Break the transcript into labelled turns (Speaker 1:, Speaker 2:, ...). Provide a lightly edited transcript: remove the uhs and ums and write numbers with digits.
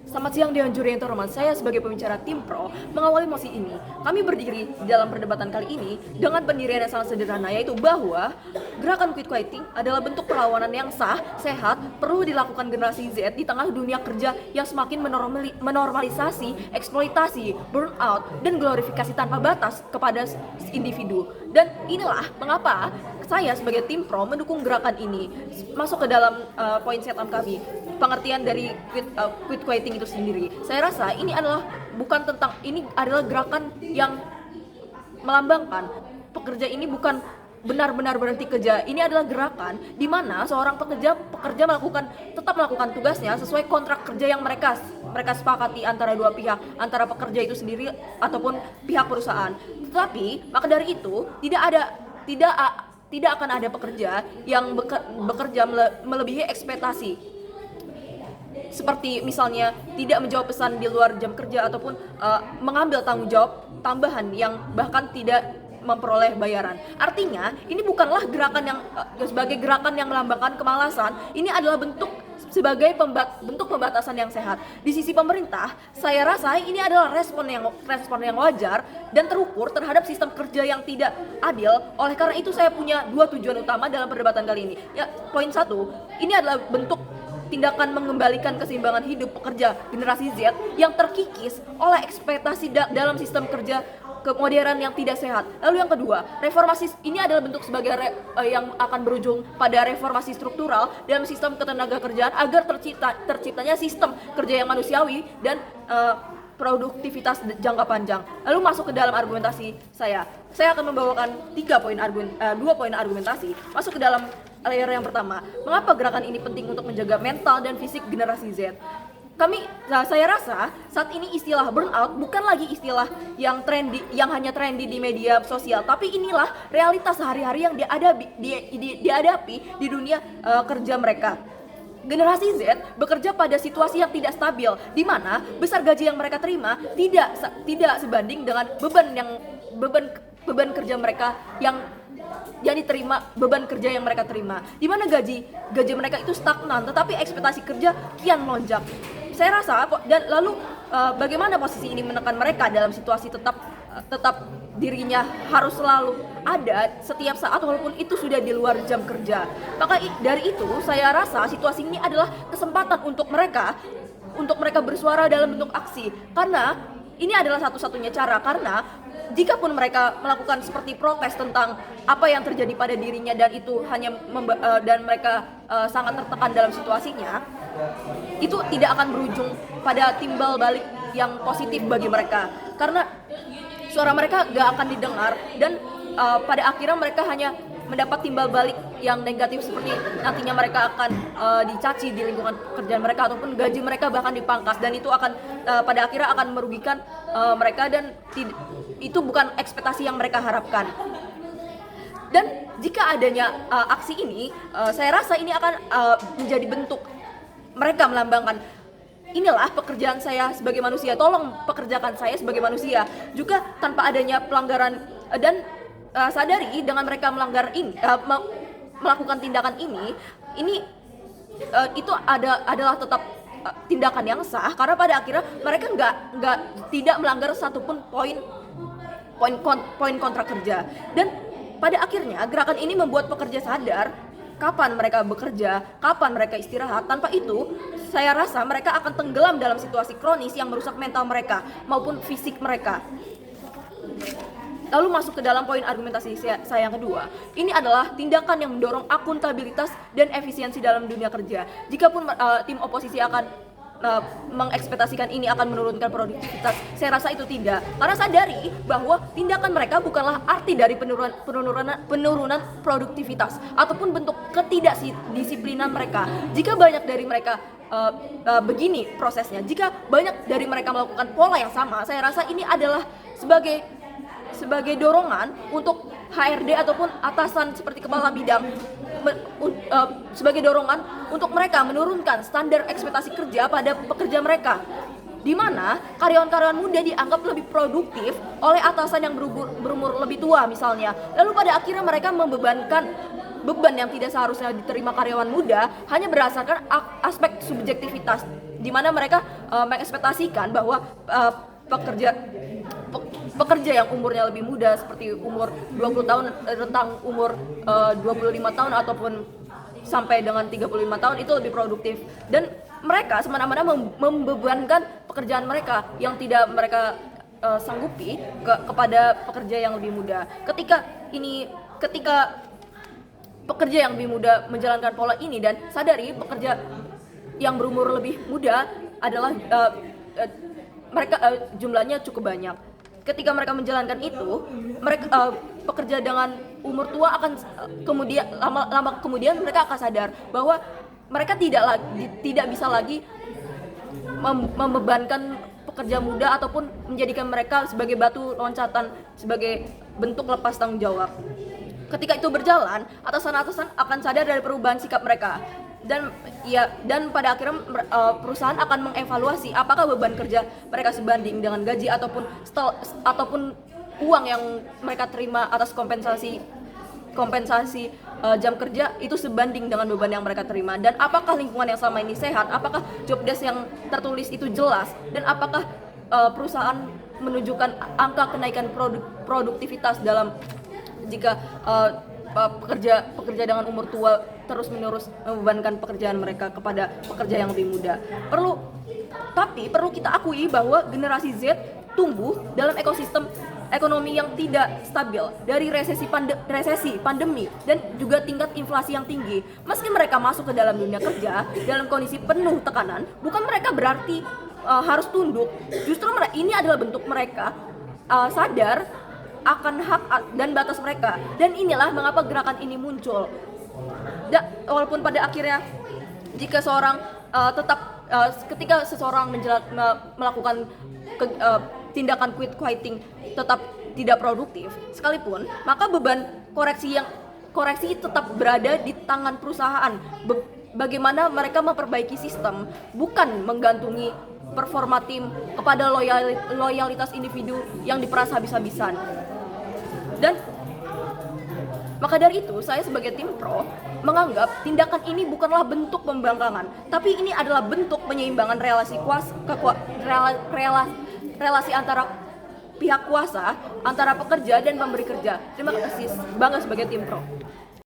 Speaker 1: Selamat siang Dewan Juri yang terhormat, saya sebagai pembicara tim pro mengawali mosi ini. Kami berdiri di dalam perdebatan kali ini dengan pendirian yang sangat sederhana, yaitu bahwa gerakan quit quitting adalah bentuk perlawanan yang sah, sehat, perlu dilakukan generasi Z di tengah dunia kerja yang semakin menormalisasi, eksploitasi, burnout, dan glorifikasi tanpa batas kepada individu. Dan inilah mengapa saya sebagai tim pro mendukung gerakan ini. Masuk ke dalam poin setup kami, pengertian dari quit quitting itu sendiri. Saya rasa ini adalah ini adalah gerakan yang melambangkan pekerja ini bukan benar-benar berhenti kerja. Ini adalah gerakan di mana seorang pekerja tetap melakukan tugasnya sesuai kontrak kerja yang mereka sepakati antara dua pihak, antara pekerja itu sendiri ataupun pihak perusahaan. Tetapi maka dari itu tidak akan ada pekerja yang bekerja melebihi ekspektasi. Seperti misalnya tidak menjawab pesan di luar jam kerja ataupun mengambil tanggung jawab tambahan yang bahkan tidak memperoleh bayaran. Artinya ini bukanlah sebagai gerakan yang melambangkan kemalasan. Ini adalah bentuk pembatasan yang sehat. Di sisi pemerintah, saya rasa ini adalah respon yang wajar dan terukur terhadap sistem kerja yang tidak adil. Oleh karena itu saya punya dua tujuan utama dalam perdebatan kali ini. Ya, poin satu, ini adalah bentuk tindakan mengembalikan keseimbangan hidup pekerja generasi Z yang terkikis oleh ekspektasi dalam sistem kerja kemodernan yang tidak sehat. Lalu yang kedua, reformasi ini adalah bentuk yang akan berujung pada reformasi struktural dalam sistem ketenagakerjaan agar terciptanya sistem kerja yang manusiawi dan produktivitas jangka panjang. Lalu masuk ke dalam argumentasi saya akan membawakan dua poin argumentasi. Masuk ke dalam layer yang pertama, mengapa gerakan ini penting untuk menjaga mental dan fisik generasi Z? Saya rasa saat ini istilah burnout bukan lagi istilah yang hanya trendy di media sosial, tapi inilah realitas sehari-hari yang dihadapi di dunia kerja mereka. Generasi Z bekerja pada situasi yang tidak stabil, di mana besar gaji yang mereka terima tidak sebanding dengan beban kerja mereka yang beban kerja yang mereka terima, di mana gaji mereka itu stagnan, tetapi ekspektasi kerja kian melonjak. Saya rasa dan lalu bagaimana posisi ini menekan mereka dalam situasi tetap dirinya harus selalu ada setiap saat walaupun itu sudah di luar jam kerja. Maka dari itu saya rasa situasi ini adalah kesempatan untuk mereka bersuara dalam bentuk aksi, karena ini adalah satu-satunya cara. Karena jikapun mereka melakukan seperti protes tentang apa yang terjadi pada dirinya dan itu dan mereka sangat tertekan dalam situasinya, itu tidak akan berujung pada timbal balik yang positif bagi mereka, karena suara mereka gak akan didengar dan pada akhirnya mereka hanya mendapat timbal balik yang negatif, seperti nantinya mereka akan dicaci di lingkungan kerjaan mereka ataupun gaji mereka bahkan dipangkas, dan itu akan pada akhirnya akan merugikan mereka dan itu bukan ekspektasi yang mereka harapkan. Dan jika adanya aksi ini, saya rasa ini akan menjadi bentuk mereka melambangkan, inilah pekerjaan saya sebagai manusia, tolong pekerjakan saya sebagai manusia juga tanpa adanya pelanggaran. Dan sadari dengan mereka melakukan tindakan ini itu adalah tetap tindakan yang sah, karena pada akhirnya mereka tidak melanggar satupun poin kontrak kerja. Dan pada akhirnya gerakan ini membuat pekerja sadar kapan mereka bekerja, kapan mereka istirahat. Tanpa itu, saya rasa mereka akan tenggelam dalam situasi kronis yang merusak mental mereka maupun fisik mereka. Lalu masuk ke dalam poin argumentasi saya yang kedua. Ini adalah tindakan yang mendorong akuntabilitas dan efisiensi dalam dunia kerja. Jikapun tim oposisi akan mengekspektasikan ini akan menurunkan produktivitas, saya rasa itu tidak. Karena sadari bahwa tindakan mereka bukanlah arti dari penurunan produktivitas ataupun bentuk ketidakdisiplinan mereka. Jika banyak dari mereka begini prosesnya, jika banyak dari mereka melakukan pola yang sama, saya rasa ini adalah sebagai dorongan untuk HRD ataupun atasan seperti kepala bidang, sebagai dorongan untuk mereka menurunkan standar ekspektasi kerja pada pekerja mereka, di mana karyawan-karyawan muda dianggap lebih produktif oleh atasan yang berumur lebih tua misalnya. Lalu pada akhirnya mereka membebankan beban yang tidak seharusnya diterima karyawan muda hanya berdasarkan aspek subjektivitas di mana mereka mengekspektasikan bahwa pekerja yang umurnya lebih muda seperti umur 20 tahun, rentang umur 25 tahun ataupun sampai dengan 35 tahun itu lebih produktif, dan mereka semena-mena membebankan pekerjaan mereka yang tidak mereka sanggupi kepada pekerja yang lebih muda. Ketika pekerja yang lebih muda menjalankan pola ini dan sadari pekerja yang berumur lebih muda adalah mereka jumlahnya cukup banyak. Ketika mereka menjalankan itu, mereka pekerja dengan umur tua akan kemudian lama kemudian mereka akan sadar bahwa mereka tidak bisa lagi membebankan pekerja muda ataupun menjadikan mereka sebagai batu loncatan, sebagai bentuk lepas tanggung jawab. Ketika itu berjalan, atasan-atasan akan sadar dari perubahan sikap mereka, dan pada akhirnya perusahaan akan mengevaluasi apakah beban kerja mereka sebanding dengan gaji ataupun uang yang mereka terima atas kompensasi jam kerja itu sebanding dengan beban yang mereka terima, dan apakah lingkungan yang selama ini sehat, apakah job desk yang tertulis itu jelas, dan apakah perusahaan menunjukkan angka kenaikan produktivitas dalam jika pekerja dengan umur tua terus-menerus membebankan pekerjaan mereka kepada pekerja yang lebih muda. Tapi perlu kita akui bahwa generasi Z tumbuh dalam ekosistem ekonomi yang tidak stabil dari resesi pandemi dan juga tingkat inflasi yang tinggi. Meski mereka masuk ke dalam dunia kerja dalam kondisi penuh tekanan, bukan mereka berarti harus tunduk. Justru ini adalah bentuk mereka sadar akan hak dan batas mereka, dan inilah mengapa gerakan ini muncul. Walaupun pada akhirnya jika seorang ketika seseorang melakukan tindakan quitting tetap tidak produktif sekalipun, maka beban koreksi tetap berada di tangan perusahaan. Bagaimana mereka memperbaiki sistem, bukan menggantungi performa tim kepada loyalitas individu yang diperas habis-habisan. Dan maka dari itu saya sebagai tim pro menganggap tindakan ini bukanlah bentuk pembangkangan, tapi ini adalah bentuk penyeimbangan relasi antara pihak kuasa, antara pekerja dan pemberi kerja. Terima kasih, bangga sebagai tim pro.